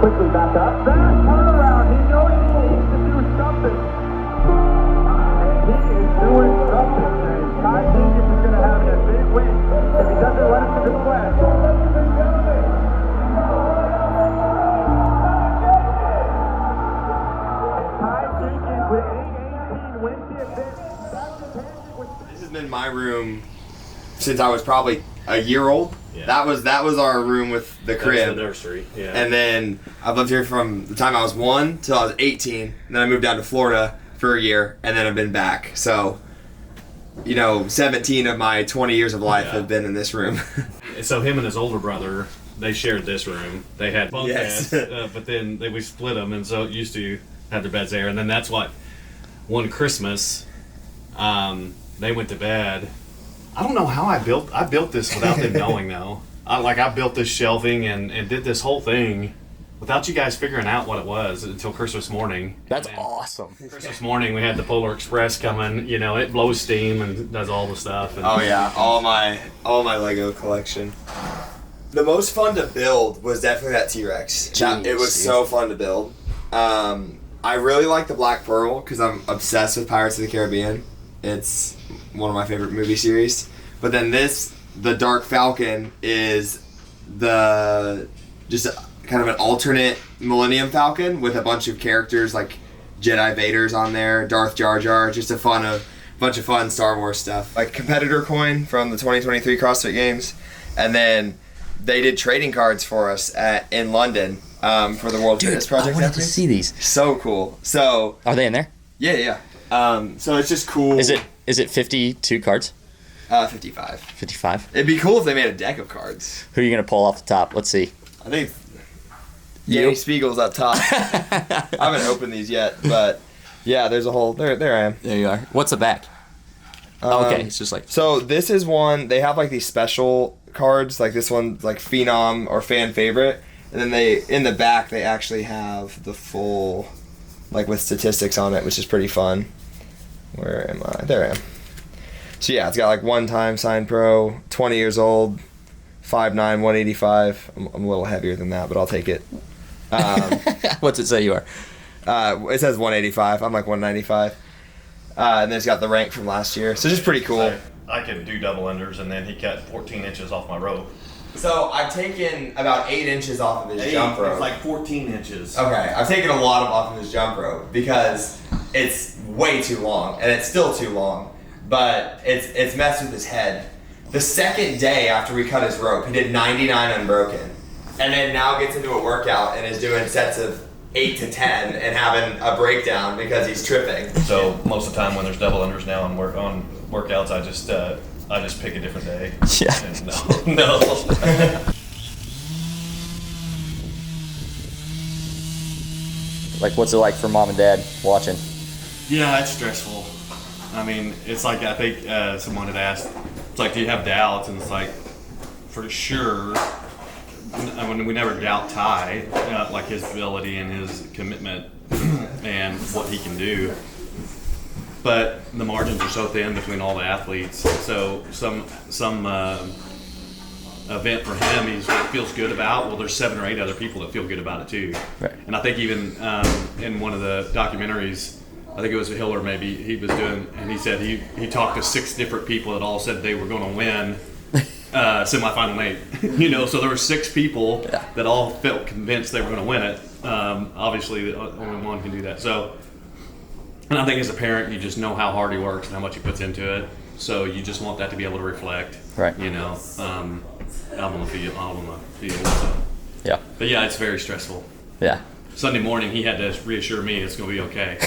quickly back up. Fast turnaround. He knows he needs to do something. He is doing something, James. Ty Jenkins is going to have a big win if he doesn't let it to the flag. Ty Jenkins with 8:18 wins the event. This has been my room since I was probably a year old. Yeah. That was our room with the crib. That was the nursery, yeah. And then I've lived here from the time I was 1 till I was 18. And then I moved down to Florida for a year, and then I've been back. So, 17 of my 20 years of life have been in this room. So him and his older brother, they shared this room. They had bunk Yes. beds, but then we split them, and so it used to have their beds there. And then that's what, one Christmas, they went to bed. I don't know how I built this without them knowing though. I built this shelving and did this whole thing without you guys figuring out what it was until Christmas morning. That's awesome. Christmas morning we had the Polar Express coming. It blows steam and does all the stuff. And, Oh yeah, all my Lego collection. The most fun to build was definitely that T-Rex. It was so fun to build. I really like the Black Pearl because I'm obsessed with Pirates of the Caribbean. It's one of my favorite movie series. But then the Dark Falcon is just kind of an alternate Millennium Falcon with a bunch of characters like Jedi Vader's on there, Darth Jar Jar, just bunch of fun Star Wars stuff. Like competitor coin from the 2023 CrossFit Games. And then they did trading cards for us in London for the World Fittest Project. I wanted to see these. So cool. So Are they in there? yeah. So it's just cool. Is it 52 cards? 55. 55? It'd be cool if they made a deck of cards. Who are you going to pull off the top? Let's see. I think Danny Spiegel's up top. I haven't opened these yet, but yeah, there's a whole. There I am. There you are. What's the back? Okay, it's just like. So this is one. They have like these special cards, like this one's like Phenom or Fan Favorite, and then in the back they actually have the full, like with statistics on it, which is pretty fun. Where am I? There I am. So yeah, it's got like 1-time signed pro, 20 years old, 5'9", 185. I'm a little heavier than that, but I'll take it. What's it say you are? It says 185. I'm like 195. And then it's got the rank from last year. So just pretty cool. I could do double unders, and then he cut 14 inches off my rope. So I've taken about 8 inches off of his jump rope. It's like 14 inches. Okay, I've taken a lot off of his jump rope because it's way too long, and it's still too long. But it's messed with his head. The second day after we cut his rope, he did 99 unbroken, and then now gets into a workout and is doing sets of 8 to 10 and having a breakdown because he's tripping. So most of the time when there's double unders now on workouts, I just pick a different day. Yeah. And no. Like, what's it like for mom and dad watching? Yeah, it's stressful. I mean, it's like, I think someone had asked, it's like, do you have doubts? And it's like, for sure, I mean, we never doubt Ty, like his ability and his commitment and what he can do. But the margins are so thin between all the athletes. So some event for him he feels good about, well, there's 7 or 8 other people that feel good about it too. Right. And I think even in one of the documentaries, I think it was Hiller maybe, he was doing, and he said he talked to 6 different people that all said they were going to win semifinal night. So there were 6 people that all felt convinced they were going to win it. Obviously, only one can do that. So, and I think as a parent, you just know how hard he works and how much he puts into it. So you just want that to be able to reflect. Right. Out on the field. So. Yeah. But yeah, it's very stressful. Yeah. Sunday morning, he had to reassure me it's going to be okay.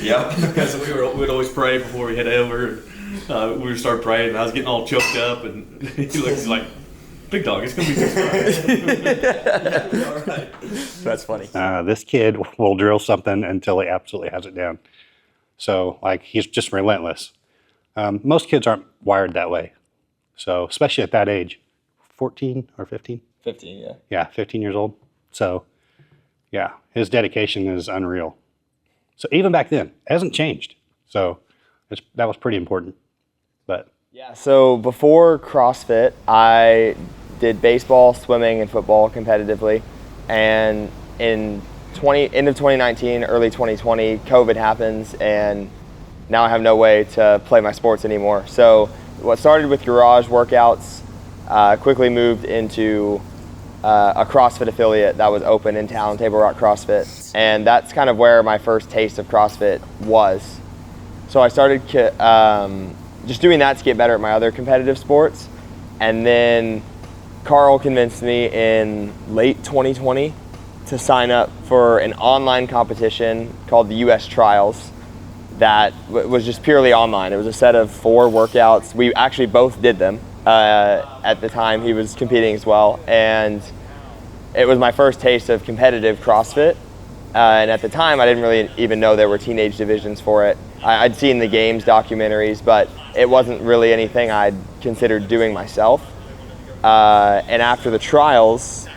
Yep. Because we'd always pray before we head over. We would start praying, and I was getting all choked up, and he looks like, "Big dog, it's going to be just fine." All right. That's funny. This kid will drill something until he absolutely has it down. So, he's just relentless. Most kids aren't wired that way. So, especially at that age, 14 or 15? 15, yeah. Yeah, 15 years old. So, yeah, his dedication is unreal. So even back then, it hasn't changed. So that was pretty important. But yeah, so before CrossFit, I did baseball, swimming, and football competitively. and end of 2019, early 2020, COVID happens, and now I have no way to play my sports anymore. So what started with garage workouts quickly moved into a CrossFit affiliate that was open in town, Table Rock CrossFit. And that's kind of where my first taste of CrossFit was. So I started just doing that to get better at my other competitive sports. And then Carl convinced me in late 2020 to sign up for an online competition called the US Trials that was just purely online. It was a set of 4 workouts. We actually both did them. At the time, he was competing as well. And it was my first taste of competitive CrossFit. And at the time, I didn't really even know there were teenage divisions for it. I'd seen the Games documentaries, but it wasn't really anything I'd considered doing myself. And after the trials,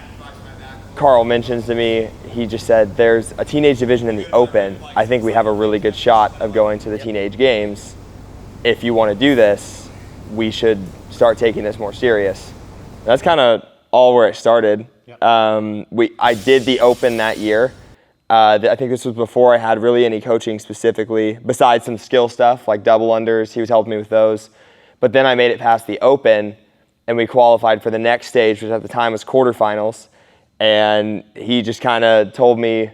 Carl mentions to me, he just said, there's a teenage division in the open. I think we have a really good shot of going to the teenage games. If you want to do this, we should start taking this more serious. That's kind of all where it started. Yep. I did the open that year. I think this was before I had really any coaching specifically, besides some skill stuff like double unders. He was helping me with those. But then I made it past the open, and we qualified for the next stage, which at the time was quarterfinals. And he just kind of told me,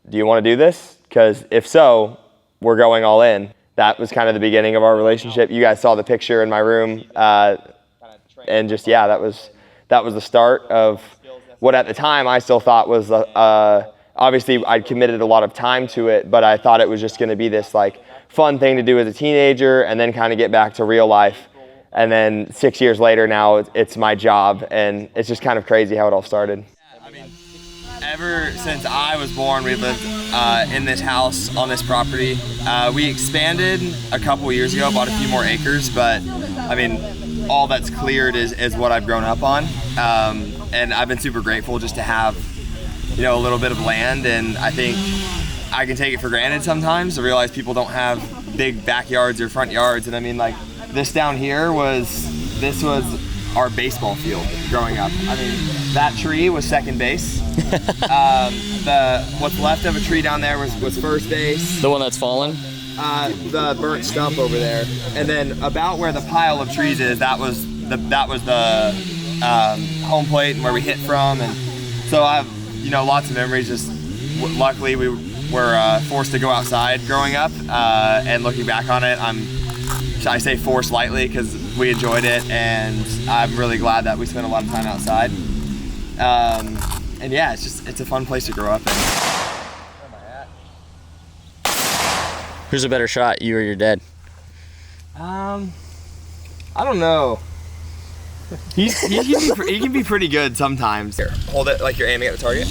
do you want to do this? Because if so, we're going all in. That was kind of the beginning of our relationship. You guys saw the picture in my room. And just, yeah, that was the start of what at the time I still thought was, obviously I'd committed a lot of time to it, but I thought it was just going to be this like fun thing to do as a teenager and then kind of get back to real life. And then 6 years later now, it's my job, and it's just kind of crazy how it all started. Ever since I was born, we lived in this house on this property. We expanded a couple years ago, bought a few more acres, but I mean, all that's cleared is what I've grown up on. And I've been super grateful just to have, a little bit of land, and I think I can take it for granted sometimes to realize people don't have big backyards or front yards. And I mean, like, this down here was our baseball field growing up. I mean, that tree was second base. What's left of a tree down there was first base. The one that's fallen? The burnt stump over there. And then about where the pile of trees is, that was the home plate and where we hit from. And so I have, lots of memories. Just luckily we were forced to go outside growing up, and looking back on it, I say forced lightly because we enjoyed it, and I'm really glad that we spent a lot of time outside. And yeah, it's a fun place to grow up in. Who's a better shot, you or your dad? I don't know. He can be pretty good sometimes. Here, hold it like you're aiming at the target.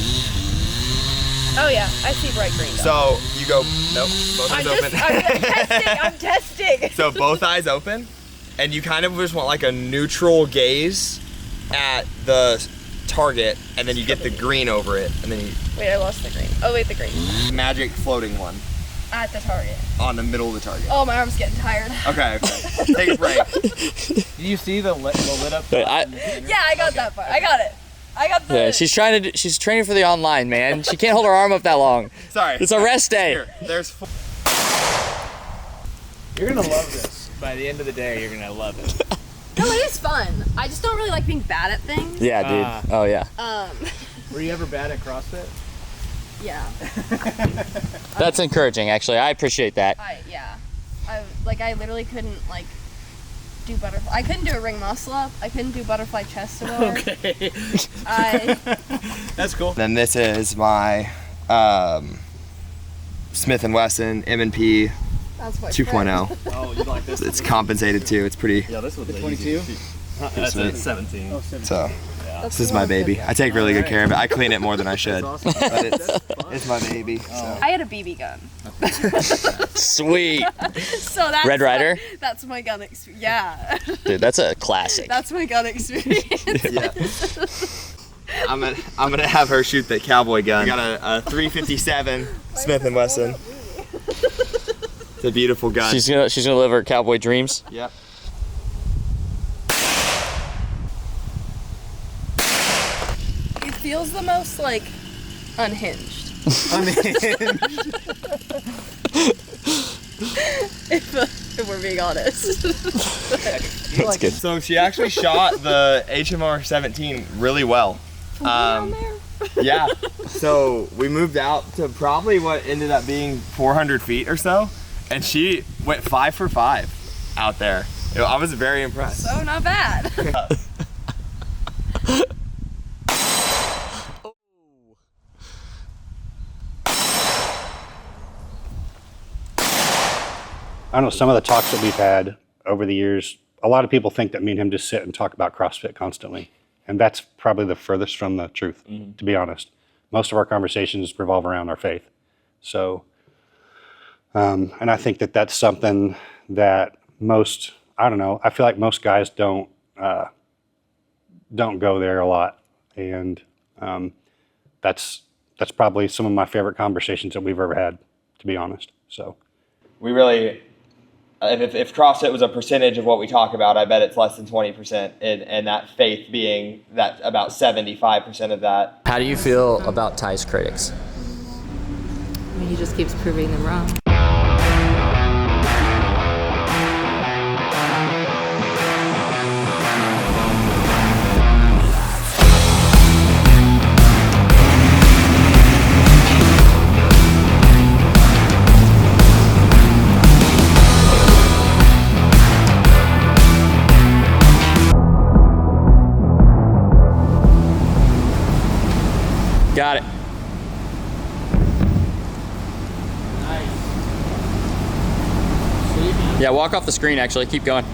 Oh yeah, I see bright green. So you go, nope, both eyes open. I'm testing. So both eyes open, and you kind of just want like a neutral gaze at the target, and then you get the green over it, and then you... Wait, I lost the green. Oh wait, the green. Magic floating one. At the target. On the middle of the target. Oh, my arm's getting tired. Okay. Take a break. Do you see the lit up? Yeah, I got that part. I got it. I got the... Yeah, she's training for the online, man. She can't hold her arm up that long. Sorry. It's a rest day. Here, there's... You're gonna love this. By the end of the day, you're gonna love it. No, it is fun. I just don't really like being bad at things. Yeah, dude. Oh, yeah. Were you ever bad at CrossFit? Yeah. That's encouraging, actually. I appreciate that. I literally couldn't, do butterfly. I couldn't do a ring muscle up. I couldn't do butterfly chest to bar. Okay. That's cool. Then this is my Smith & Wesson M&P 2.0. Oh, you like this? It's compensated too. It's pretty. Yeah, this was the 22. That's 17. Oh, 17. So this is my baby. I take really good care of it. I clean it more than I should. Awesome. But it's my baby. So. I had a BB gun. Sweet. So that's Red Ryder? That's my gun experience. Yeah. Dude, that's a classic. That's my gun experience. Yeah. I'm gonna have her shoot the cowboy gun. I got a 357 Smith & Wesson. It's a beautiful gun. She's gonna live her cowboy dreams. Yep. It feels the most unhinged. If we're being honest. That's good. So she actually shot the HMR 17 really well. Down there. Yeah. So we moved out to probably what ended up being 400 feet or so, and she went 5 for 5 out there. I was very impressed. So not bad. I don't know, some of the talks that we've had over the years, a lot of people think that me and him just sit and talk about CrossFit constantly. And that's probably the furthest from the truth, to be honest. Most of our conversations revolve around our faith. So, and I think that that's something that most, I don't know, I feel like most guys don't go there a lot. And that's probably some of my favorite conversations that we've ever had, to be honest. So We really, if CrossFit was a percentage of what we talk about, I bet it's less than 20%, and that faith being that about 75% of that. How do you feel about Ty's critics? I mean, he just keeps proving them wrong. Got it. Yeah, walk off the screen actually. Keep going.